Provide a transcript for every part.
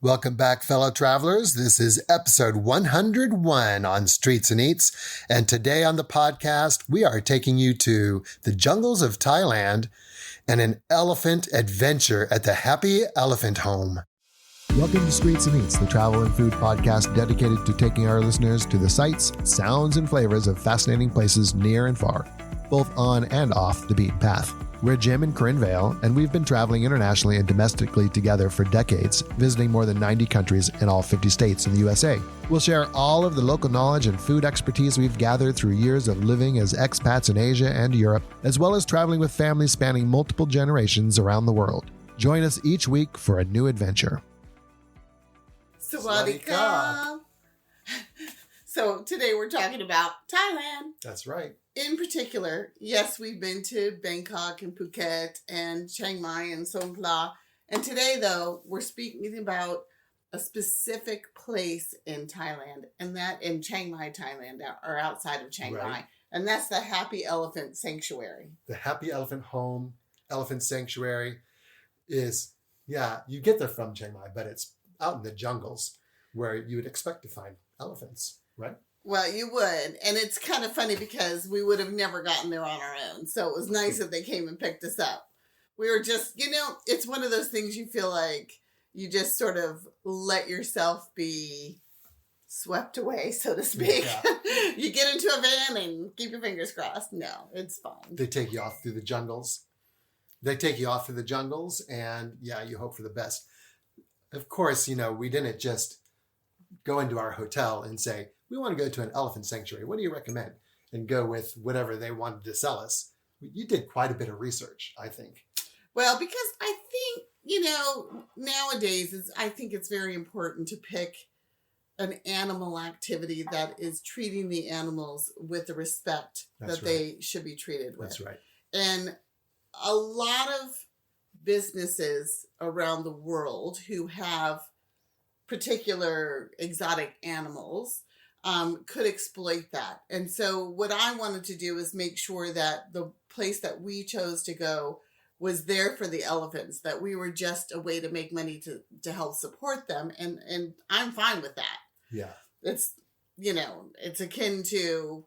Welcome back, fellow travelers. This is episode 101 on Streets and Eats. And today on the podcast, we are taking you to the jungles of Thailand and an elephant adventure at the Happy Elephant Home. Welcome to Streets and Eats, the travel and food podcast dedicated to taking our listeners to the sights, sounds, and flavors of fascinating places near and far, both on and off the beaten path. We're Jim and Corinne Vale, and we've been traveling internationally and domestically together for decades, visiting more than 90 countries in all 50 states in the USA. We'll share all of the local knowledge and food expertise we've gathered through years of living as expats in Asia and Europe, as well as traveling with families spanning multiple generations around the world. Join us each week for a new adventure. Sawadee ka. So today we're talking about Thailand. That's right. In particular, yes, we've been to Bangkok and Phuket and Chiang Mai and Songkhla. And today, though, we're speaking about a specific place in Thailand, and that in Chiang Mai, Thailand, or outside of Chiang Mai. And that's the Happy Elephant Sanctuary. The Happy Elephant Home, Elephant Sanctuary is, you get there from Chiang Mai, but it's out in the jungles where you would expect to find elephants, right? Well, you would. And it's kind of funny because we would have never gotten there on our own. So it was nice that they came and picked us up. We were just, it's one of those things you feel like you just sort of let yourself be swept away, so to speak. Yeah. You get into a van and keep your fingers crossed. No, it's fine. They take you off through the jungles. And you hope for the best. Of course, we didn't just go into our hotel and say, we want to go to an elephant sanctuary. What do you recommend? And go with whatever they wanted to sell us. You did quite a bit of research, I think. Well, because I think, nowadays, I think it's very important to pick an animal activity that is treating the animals with the respect they should be treated with. That's right. And a lot of businesses around the world who have particular exotic animals could exploit that. And so what I wanted to do is make sure that the place that we chose to go was there for the elephants, that we were just a way to make money to help support them. And I'm fine with that. Yeah. It's, it's akin to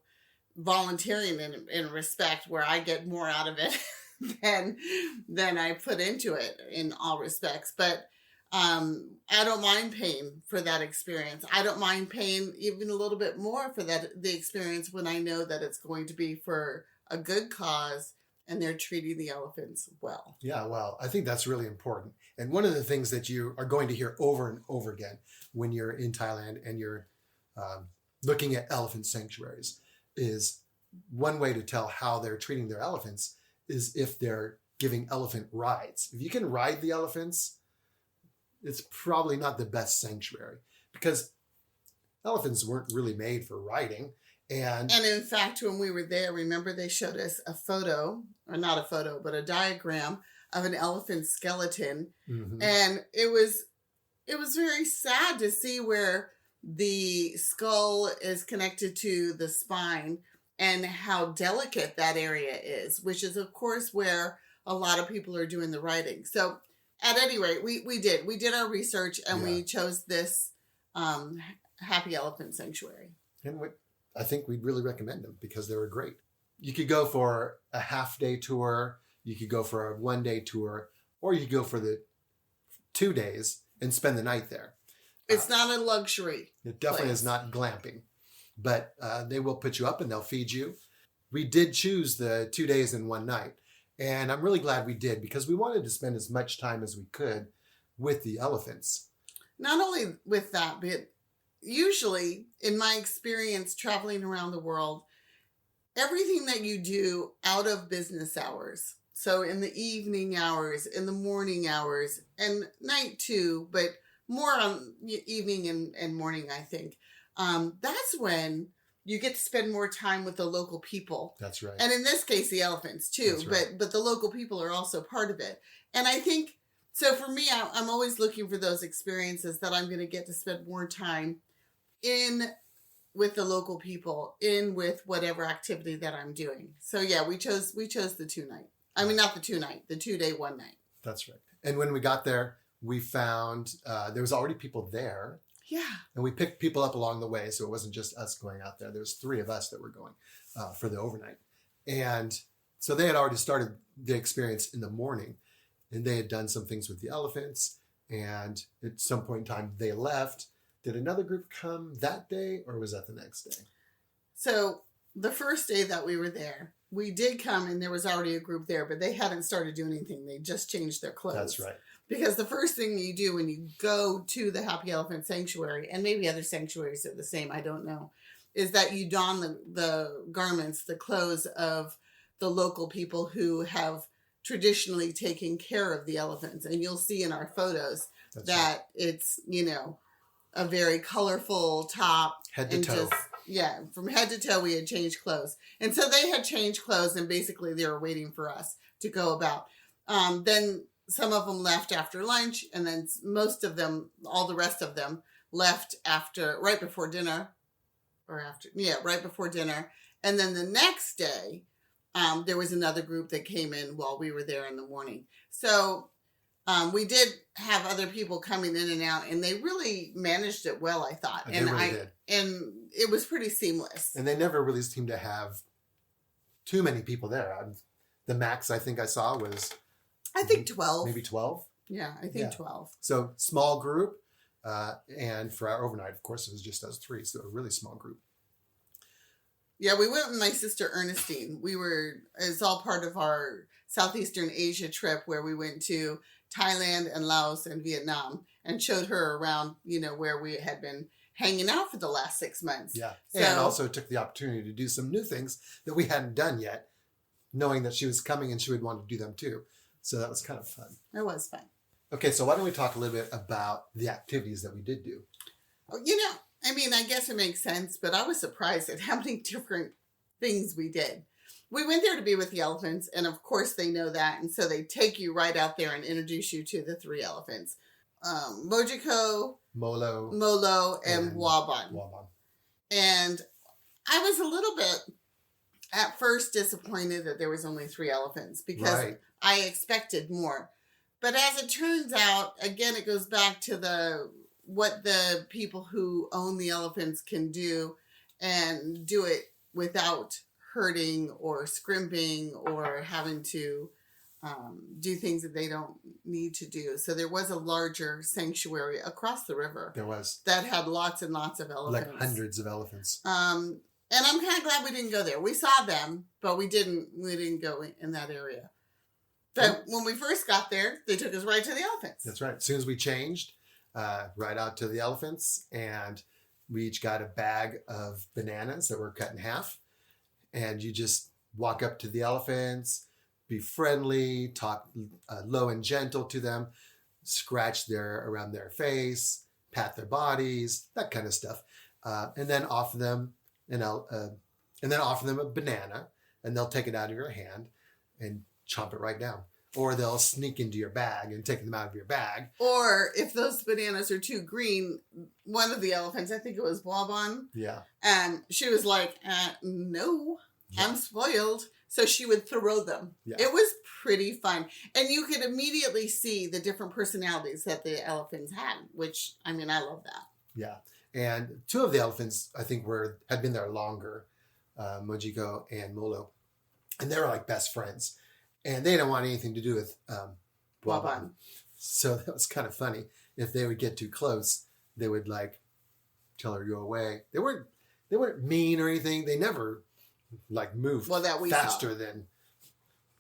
volunteering in respect where I get more out of it than I put into it in all respects. But I don't mind paying for that experience. I don't mind paying even a little bit more for the experience when I know that it's going to be for a good cause and they're treating the elephants well. Yeah, well, I think that's really important. And one of the things that you are going to hear over and over again when you're in Thailand and you're looking at elephant sanctuaries is one way to tell how they're treating their elephants is if they're giving elephant rides. If you can ride the elephants, it's probably not the best sanctuary because elephants weren't really made for riding. And in fact, when we were there, remember they showed us a photo, or not a photo, but a diagram of an elephant skeleton. Mm-hmm. And it was very sad to see where the skull is connected to the spine and how delicate that area is, which is, of course, where a lot of people are doing the riding. So at any rate, we did our research and we chose this Happy Elephant Sanctuary. And I think we'd really recommend them because they were great. You could go for a half-day tour, you could go for a one-day tour, or you could go for the 2 days and spend the night there. It's not a luxury. It definitely is not glamping, but they will put you up and they'll feed you. We did choose the 2 days and 1 night. And I'm really glad we did because we wanted to spend as much time as we could with the elephants. Not only with that, but usually in my experience traveling around the world, everything that you do out of business hours, so in the evening hours, in the morning hours, and night too, but more on evening and morning, I think, that's when you get to spend more time with the local people. That's right. And in this case, the elephants too. That's right. But the local people are also part of it. And I think, so for me, I'm always looking for those experiences that I'm going to get to spend more time in with the local people, in with whatever activity that I'm doing. So yeah, we chose the 2 night. I mean, not the 2 night, the 2 day, 1 night. That's right. And when we got there, we found there was already people there. Yeah. And we picked people up along the way. So it wasn't just us going out there. There's 3 of us that were going for the overnight. And so they had already started the experience in the morning. And they had done some things with the elephants. And at some point in time, they left. Did another group come that day, or was that the next day? So the first day that we were there, we did come and there was already a group there, but they hadn't started doing anything. They just changed their clothes. That's right. Because the first thing you do when you go to the Happy Elephant Sanctuary, and maybe other sanctuaries are the same, I don't know, is that you don the garments, the clothes of the local people who have traditionally taken care of the elephants. And you'll see in our photos that it's, a very colorful top. Head to toe. From head to toe, we had changed clothes. And so they had changed clothes, and basically they were waiting for us to go about. Then some of them left after lunch, and then most of them, all the rest of them, left right before dinner. Right before dinner. And then the next day, there was another group that came in while we were there in the morning. So we did have other people coming in and out, and they really managed it well, I thought. They really did. And it was pretty seamless. And they never really seemed to have too many people there. The max I think I saw was... I think 12. Maybe 12? Yeah, I think 12. So small group. And for our overnight, of course, it was just us 3. So a really small group. Yeah, we went with my sister Ernestine. It's all part of our Southeastern Asia trip where we went to Thailand and Laos and Vietnam and showed her around, where we had been hanging out for the last 6 months. Yeah. And also took the opportunity to do some new things that we hadn't done yet, knowing that she was coming and she would want to do them too. So that was kind of fun. It was fun. Okay, so why don't we talk a little bit about the activities that we did do? I guess it makes sense, but I was surprised at how many different things we did. We went there to be with the elephants, and of course they know that, and so they take you right out there and introduce you to the 3 elephants. Mojiko, Molo, and Waban. And I was a little bit, at first, disappointed that there was only 3 elephants, because I expected more. But as it turns out, again, it goes back to what the people who own the elephants can do, and do it without hurting or scrimping or having to do things that they don't need to do. So there was a larger sanctuary across the river. There was. That had lots and lots of elephants. Like hundreds of elephants. And I'm kind of glad we didn't go there. We saw them, but we didn't go in that area. But when we first got there, they took us right to the elephants. That's right. As soon as we changed, right out to the elephants, and we each got a bag of bananas that were cut in half. And you just walk up to the elephants, be friendly, talk low and gentle to them, scratch around their face, pat their bodies, that kind of stuff, and then offer them a banana, and they'll take it out of your hand and chomp it right down. Or they'll sneak into your bag and take them out of your bag. Or if those bananas are too green, one of the elephants, I think it was Waban. Yeah. And she was like, no, I'm spoiled. So she would throw them. Yeah. It was pretty fun. And you could immediately see the different personalities that the elephants had, which, I love that. Yeah. And 2 of the elephants, I think, had been there longer, Mojiko and Molo. And they were like best friends. And they didn't want anything to do with Waban. So that was kind of funny. If they would get too close, they would tell her to go away. They weren't mean or anything. They never moved faster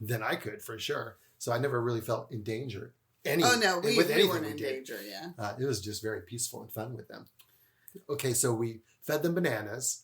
than I could, for sure. So I never really felt in danger. We weren't in danger. Yeah. It was just very peaceful and fun with them. Okay, so we fed them bananas,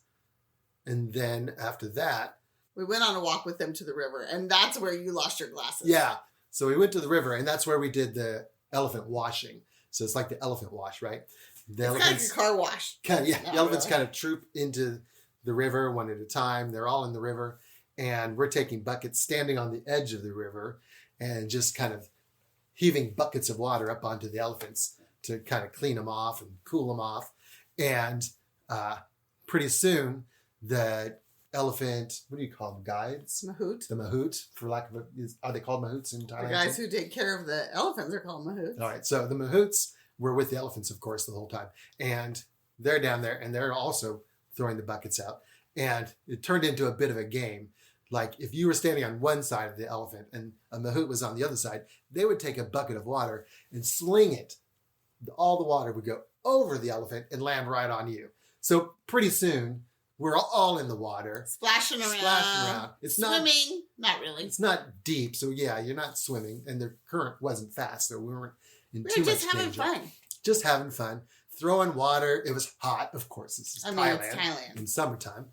and then after that, we went on a walk with them to the river, and that's where you lost your glasses. Yeah. So we went to the river, and that's where we did the elephant washing. So it's like the elephant wash, right? It's kind of like a car wash. The elephants kind of troop into the river one at a time. They're all in the river, and we're taking buckets, standing on the edge of the river, and just kind of heaving buckets of water up onto the elephants to kind of clean them off and cool them off. And pretty soon, the elephant, what do you call them? Guides? Mahout. The Mahout, for lack of are they called Mahouts in Thailand? The guys who take care of the elephants are called Mahouts. All right. So the Mahouts were with the elephants, of course, the whole time. And they're down there and they're also throwing the buckets out. And it turned into a bit of a game. Like if you were standing on one side of the elephant and a Mahout was on the other side, they would take a bucket of water and sling it. All the water would go over the elephant and land right on you. So pretty soon, we're all in the water. Splashing around. It's swimming. Not really. It's not deep. So yeah, you're not swimming. And the current wasn't fast. So we weren't in We too were much just having danger. fun. Just having fun. Throwing water. It was hot, of course. This is Thailand, it's Thailand. in summertime.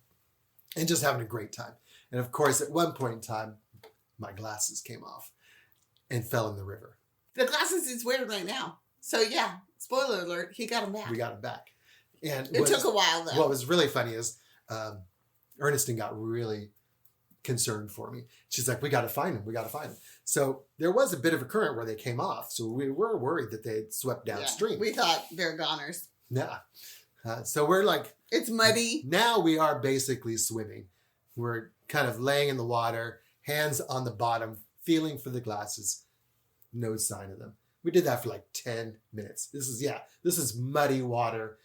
And just having a great time. And of course, at one point in time, my glasses came off and fell in the river. The glasses he's wearing right now. So yeah, spoiler alert, he got them back. We got them back. And it took a while though. What was really funny is Ernestine got really concerned for me. She's like, we got to find him. We got to find him. So there was a bit of a current where they came off. So we were worried that they had swept downstream. Yeah, we thought they're goners. Yeah. So we're like. It's muddy. Now we are basically swimming. We're kind of laying in the water, hands on the bottom, feeling for the glasses. No sign of them. We did that for like 10 minutes. This is muddy water.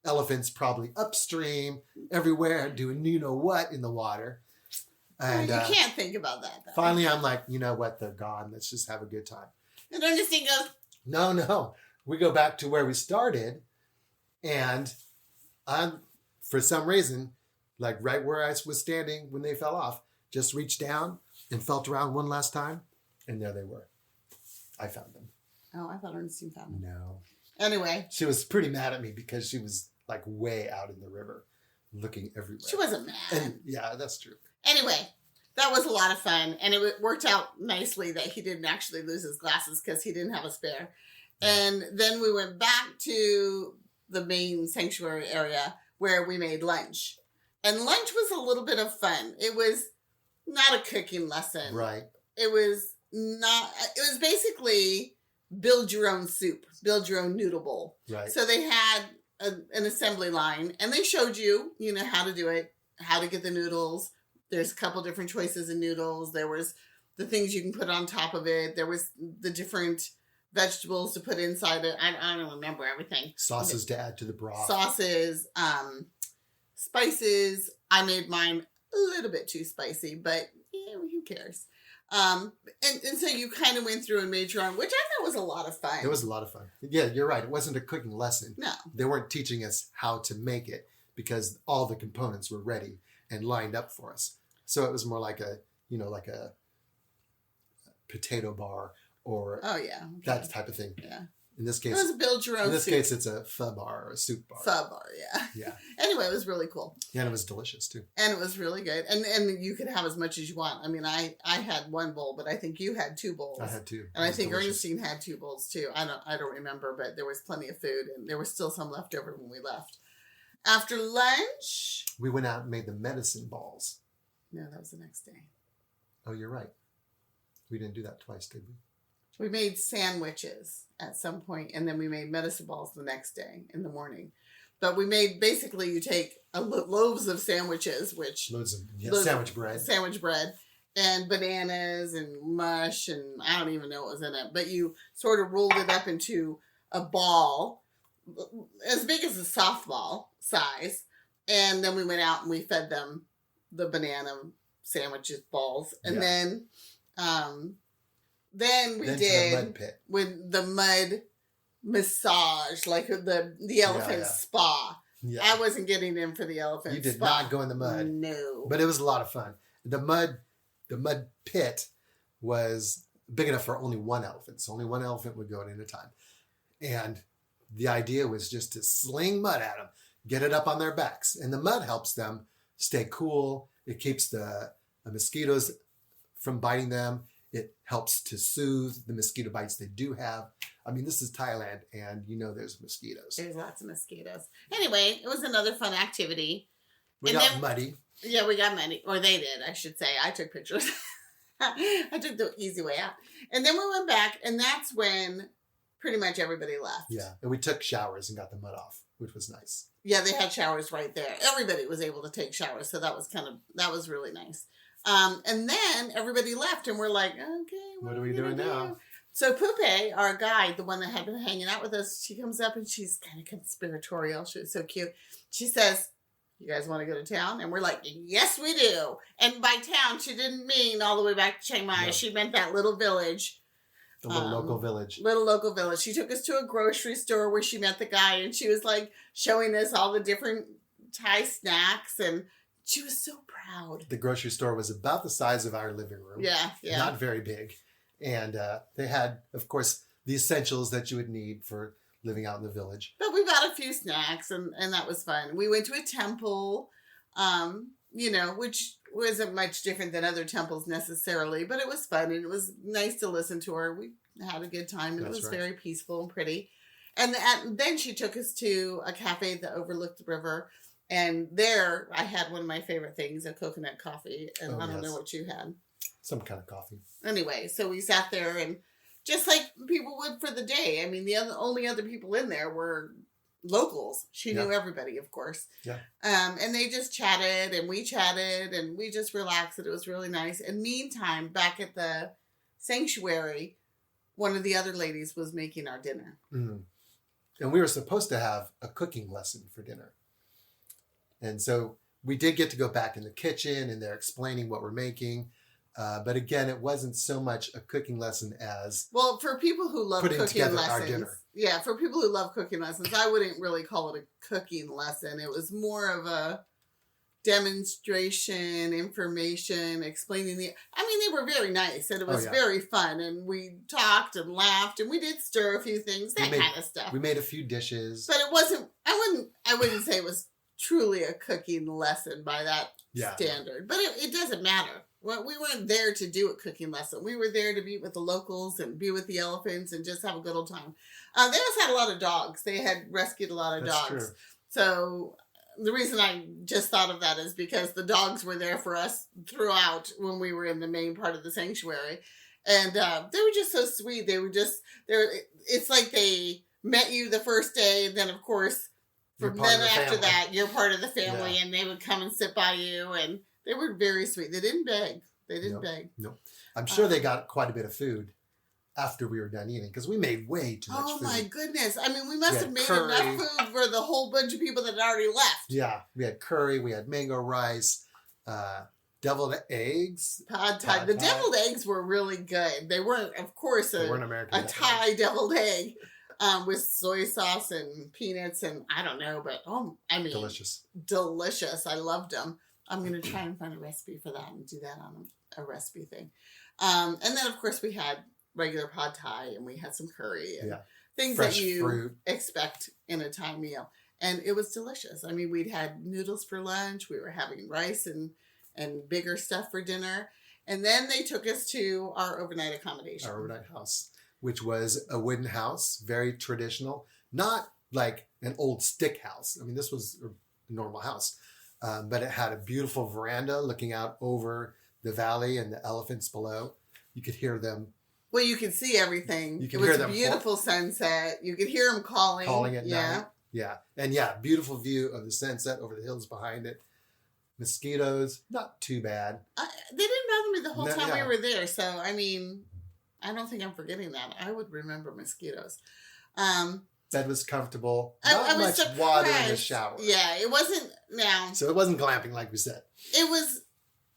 Elephants probably upstream, everywhere, doing you know what in the water. And you can't think about that, though. Finally, I'm like, you know what? They're gone. Let's just have a good time. And Ernestine goes, No. We go back to where we started. And for some reason, like right where I was standing when they fell off, just reached down and felt around one last time. And there they were. I found them. Oh, I thought Ernestine found them. No. Anyway. She was pretty mad at me because she was like way out in the river looking everywhere. She wasn't mad. And, yeah, that's true. Anyway, that was a lot of fun. And it worked out nicely that he didn't actually lose his glasses because he didn't have a spare. And then we went back to the main sanctuary area where we made lunch. And lunch was a little bit of fun. It was not a cooking lesson. Right. It was basically build your own soup, build your own noodle bowl. Right. So they had an assembly line and they showed you, how to do it, how to get the noodles. There's a couple different choices of noodles. There was the things you can put on top of it. There was the different vegetables to put inside it. I don't remember everything. Sauces to add to the broth. Sauces, spices. I made mine a little bit too spicy, but who cares? And so you kind of went through and made your own, which I thought was a lot of fun. It was a lot of fun. Yeah, you're right. It wasn't a cooking lesson. No. They weren't teaching us how to make it because all the components were ready and lined up for us. So it was more like a potato bar or that type of thing. Yeah. In this case, it was a build your own In this soup. case, it's a pho bar or a soup bar. Pho bar, yeah. Yeah. Anyway, it was really cool. Yeah, and it was delicious too. And it was really good. And you could have as much as you want. I mean, I had one bowl, but I think you had 2 bowls. I had 2. And I think Ernestine had 2 bowls too. I don't remember, but there was plenty of food and there was still some left over when we left. After lunch, we went out and made the medicine balls. No, that was the next day. Oh, you're right. We didn't do that twice, did we? We made sandwiches at some point, and then we made medicine balls the next day in the morning. But we made, basically, you take loaves of sandwiches, loads of sandwich bread, and bananas and mush, and I don't even know what was in it. But you sort of rolled it up into a ball as big as a softball size, and then we went out and we fed them the banana sandwiches balls, and then we did the mud pit. With the mud massage, like the elephant spa. Yeah. I wasn't getting in for the elephant spa. You did not go in the mud. No. But it was a lot of fun. The mud pit was big enough for only one elephant. So only one elephant would go in at a time. And the idea was just to sling mud at them, get it up on their backs. And the mud helps them stay cool. It keeps the mosquitoes from biting them. It helps to soothe the mosquito bites they do have. I mean, this is Thailand, and there's mosquitoes. There's lots of mosquitoes. Anyway, it was another fun activity. We got muddy. Yeah, we got muddy. Or they did, I should say. I took pictures. I took the easy way out. And then we went back, and that's when pretty much everybody left. Yeah, and we took showers and got the mud off. which was nice. Yeah, they had showers right there. Everybody was able to take showers, so that was really nice. And then everybody left, and we're like, okay, what are we doing now? So Pupe, our guide, the one that had been hanging out with us, she comes up and she's kind of conspiratorial. She was so cute. She says, "You guys want to go to town?" And we're like, "Yes, we do." And by town, she didn't mean all the way back to Chiang Mai. No. She meant that little village. The little local village. Little local village. She took us to a grocery store where she met the guy, and she was like showing us all the different Thai snacks, and she was so proud. The grocery store was about the size of our living room. Yeah. Not very big. And they had, of course, the essentials that you would need for living out in the village. But we got a few snacks, and that was fun. We went to a temple, which wasn't much different than other temples necessarily, but it was fun, and it was nice to listen to her. We had a good time, and it was very peaceful and pretty. And then she took us to a cafe that overlooked the river, and there I had one of my favorite things, a coconut coffee, and I don't know what you had. Some kind of coffee. Anyway, so we sat there, and just like people would for the day. I mean, the only other people in there were locals. She knew everybody, of course. Yeah. And they just chatted, and we just relaxed, and it was really nice. And meantime, back at the sanctuary, one of the other ladies was making our dinner. Mm. And we were supposed to have a cooking lesson for dinner. And so we did get to go back in the kitchen, and they're explaining what we're making. But again, it wasn't so much a cooking lesson as for people who love cooking lessons. Our dinner. Yeah, for people who love cooking lessons, I wouldn't really call it a cooking lesson. It was more of a demonstration, information, explaining they were very nice, and it was very fun, and we talked and laughed, and we did stir a few things, kind of stuff. We made a few dishes. But it wasn't, I wouldn't say it was truly a cooking lesson by that standard. But it doesn't matter. Well, we weren't there to do a cooking lesson. We were there to be with the locals and be with the elephants and just have a good old time. They also had a lot of dogs. They had rescued a lot of dogs. True. So the reason I just thought of that is because the dogs were there for us throughout when we were in the main part of the sanctuary. And they were just so sweet. They were just there. It's like they met you the first day, and then, of course, from then after that, you're part of the family, and they would come and sit by you, and they were very sweet. They didn't beg. Beg. No. I'm sure they got quite a bit of food after we were done eating, because we made way too much food. Oh, my goodness. I mean, we must have made enough food for the whole bunch of people that had already left. Yeah. We had curry. We had mango rice, deviled eggs. Pad Thai. The deviled eggs were really good. They weren't, of course, a Thai deviled egg. With soy sauce and peanuts and I don't know, but delicious. I loved them. I'm going to try and find a recipe for that and do that on a recipe thing. And then, of course, we had regular pad Thai, and we had some curry and things fresh that you expect in a Thai meal. And it was delicious. I mean, we'd had noodles for lunch. We were having rice and bigger stuff for dinner. And then they took us to our overnight accommodation. Our overnight house, which was a wooden house, very traditional, not like an old stick house. I mean, this was a normal house, but it had a beautiful veranda looking out over the valley and the elephants below. You could hear them. Well, you could see everything. It was a beautiful sunset. You could heir them calling. Calling at night. Yeah. And beautiful view of the sunset over the hills behind it. Mosquitoes, not too bad. They didn't bother me the whole time we were there. So, I mean, I don't think I'm forgetting that. I would remember mosquitoes. Bed was comfortable. Not much surprised. Water in the shower. Yeah, it wasn't now. So it wasn't glamping like we said. It was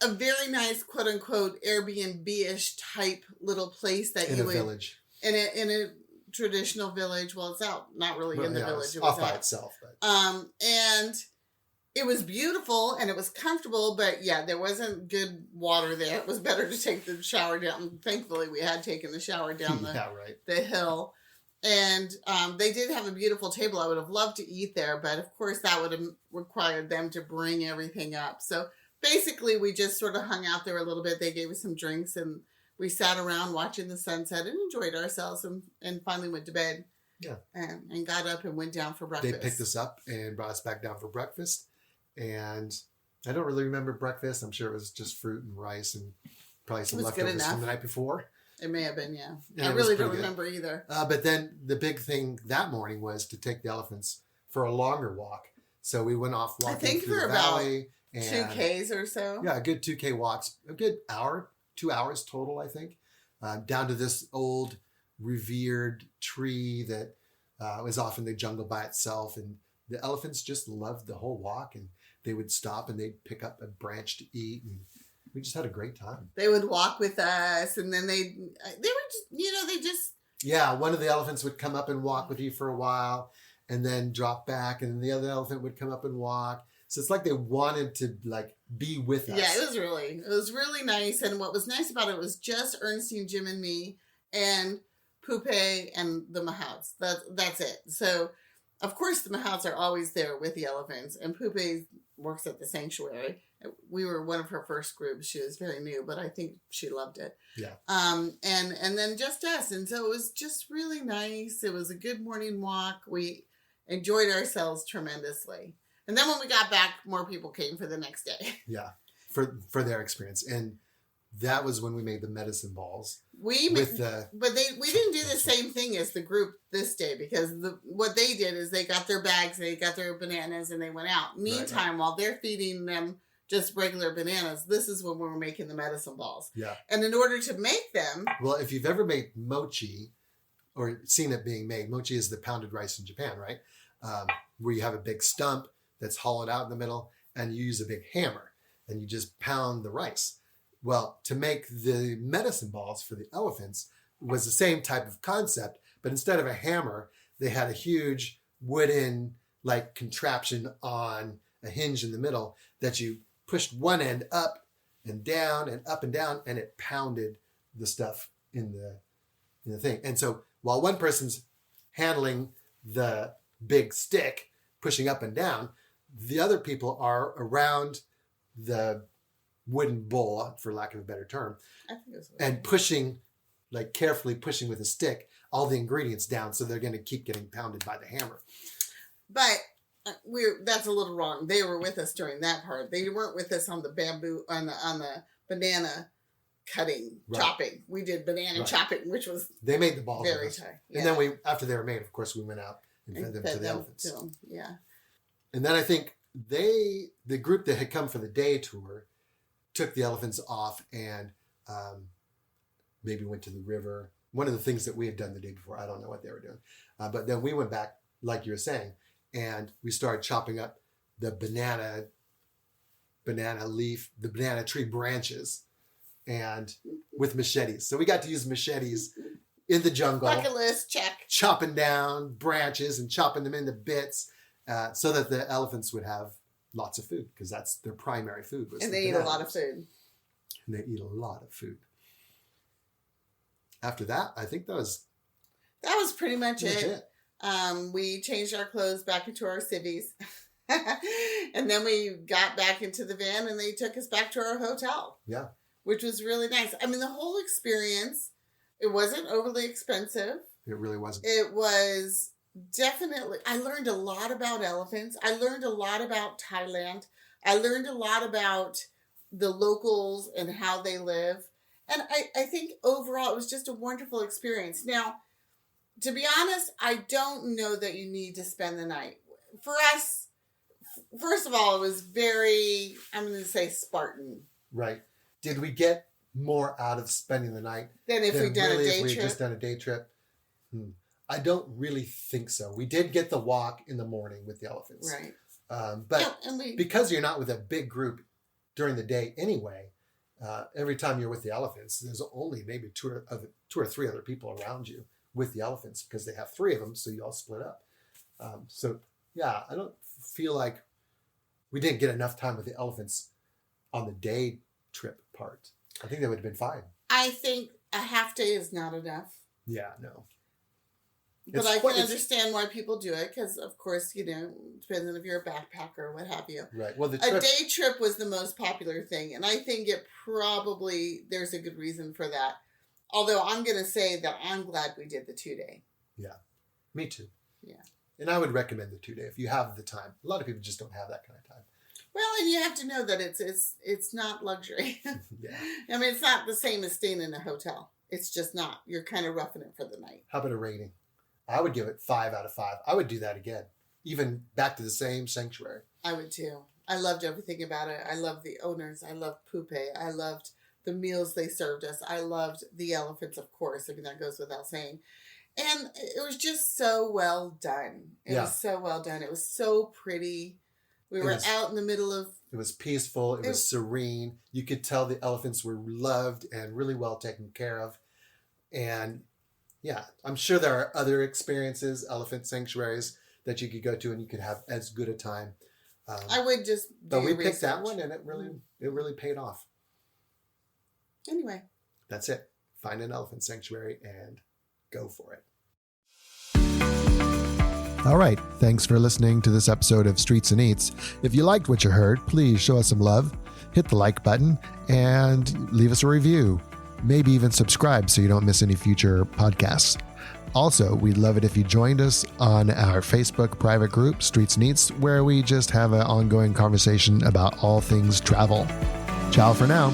a very nice, quote unquote, Airbnb-ish type little place that you would. In a village. In a traditional village. Well, it's out. Not really in the village. It was off by itself. But. And it was beautiful and it was comfortable, but there wasn't good water there. It was better to take the shower down. Thankfully, we had taken the shower down the hill. And they did have a beautiful table. I would have loved to eat there, but of course that would have required them to bring everything up. So basically we just sort of hung out there a little bit. They gave us some drinks and we sat around watching the sunset and enjoyed ourselves and finally went to bed. Yeah. And got up and went down for breakfast. They picked us up and brought us back down for breakfast. And I don't really remember breakfast. I'm sure it was just fruit and rice and probably some leftovers from the night before. It may have been, I really don't remember either. But then the big thing that morning was to take the elephants for a longer walk. So we went off walking through the valley. And 2Ks or so. Yeah, a good 2K walks, a good hour, 2 hours total, I think, down to this old revered tree that was off in the jungle by itself. And the elephants just loved the whole walk, and they would stop and they'd pick up a branch to eat. And we just had a great time. They would walk with us, and then they were just, Yeah, one of the elephants would come up and walk with you for a while and then drop back, and then the other elephant would come up and walk. So it's like they wanted to be with us. Yeah, it was really nice. And what was nice about it was just Ernestine, Jim, and me, and Poupée and the Mahouts. That's it. So, of course, the Mahouts are always there with the elephants, and Poupée works at the sanctuary. We were one of her first groups. She was very new, but I think she loved it. Yeah. And then just us. And so it was just really nice. It was a good morning walk. We enjoyed ourselves tremendously. And then when we got back, more people came for the next day. Yeah, for their experience. And that was when we made the medicine balls. But we didn't do the same thing as the group this day, because what they did is they got their bags, they got their bananas, and they went out. Meantime, while they're feeding them just regular bananas, this is when we were making the medicine balls. Yeah. And in order to make them... Well, if you've ever made mochi or seen it being made, mochi is the pounded rice in Japan, right? Where you have a big stump that's hollowed out in the middle, and you use a big hammer, and you just pound the rice. Well, to make the medicine balls for the elephants was the same type of concept, but instead of a hammer, they had a huge wooden contraption on a hinge in the middle that you pushed one end up and down and up and down, and it pounded the stuff in the thing. And so while one person's handling the big stick, pushing up and down, the other people are around the wooden bowl, for lack of a better term, and pushing, carefully pushing with a stick, all the ingredients down, so they're going to keep getting pounded by the hammer. But that's a little wrong. They were with us during that part. They weren't with us on the bamboo, on the banana cutting, chopping. We did banana chopping, which was they made the balls very tight. Yeah. And then after they were made, of course, we went out and fed them to the elephants. Yeah. And then I think the group that had come for the day tour took the elephants off and maybe went to the river. One of the things that we had done the day before, I don't know what they were doing. But then we went back, like you were saying, and we started chopping up the banana leaf, the banana tree branches, and with machetes. So we got to use machetes in the jungle. Bucket list, check. Chopping down branches and chopping them into bits so that the elephants would have lots of food, because that's their primary food. And they eat a lot of food. And they eat a lot of food. After that, I think that was pretty much it. We changed our clothes back into our civvies. And then we got back into the van, and they took us back to our hotel. Yeah. Which was really nice. I mean, the whole experience, it wasn't overly expensive. It really wasn't. It was definitely, I learned a lot about elephants. I learned a lot about Thailand. I learned a lot about the locals and how they live. And I think overall it was just a wonderful experience. Now, to be honest, I don't know that you need to spend the night. For us, first of all, it was very, I'm going to say Spartan. Right. Did we get more out of spending the night than if we'd done a day trip? If we just done a day trip? I don't really think so. We did get the walk in the morning with the elephants. Right. But because you're not with a big group during the day anyway, every time you're with the elephants, there's only maybe two or three other people around you with the elephants, because they have three of them, so you all split up. So, yeah, I don't feel like we didn't get enough time with the elephants on the day trip part. I think that would have been fine. I think a half day is not enough. Yeah, no. But I can understand why people do it, because, of course, depends on if you're a backpacker or what have you. Right. Well, a day trip was the most popular thing, and I think there's a good reason for that. Although I'm going to say that I'm glad we did the 2-day. Yeah, me too. Yeah. And I would recommend the 2-day if you have the time. A lot of people just don't have that kind of time. Well, and you have to know that it's not luxury. Yeah. I mean, it's not the same as staying in a hotel. It's just not. You're kind of roughing it for the night. How about a rating? I would give it 5 out of 5. I would do that again. even back to the same sanctuary. I would too. I loved everything about it. I loved the owners. I loved Pupe. I loved the meals they served us. I loved the elephants, of course. I mean, that goes without saying. And it was just so well done. It was so well done. It was so pretty. We were out in the middle of... It was peaceful. It was serene. You could tell the elephants were loved and really well taken care of. And yeah, I'm sure there are other experiences, elephant sanctuaries, that you could go to and you could have as good a time. I would just do But we research. picked that one and it really paid off. Anyway. That's it. Find an elephant sanctuary and go for it. All right. Thanks for listening to this episode of Streets and Eats. If you liked what you heard, please show us some love, hit the like button, and leave us a review. Maybe even subscribe so you don't miss any future podcasts. Also, we'd love it if you joined us on our Facebook private group, Streets and Eats, where we just have an ongoing conversation about all things travel. Ciao for now.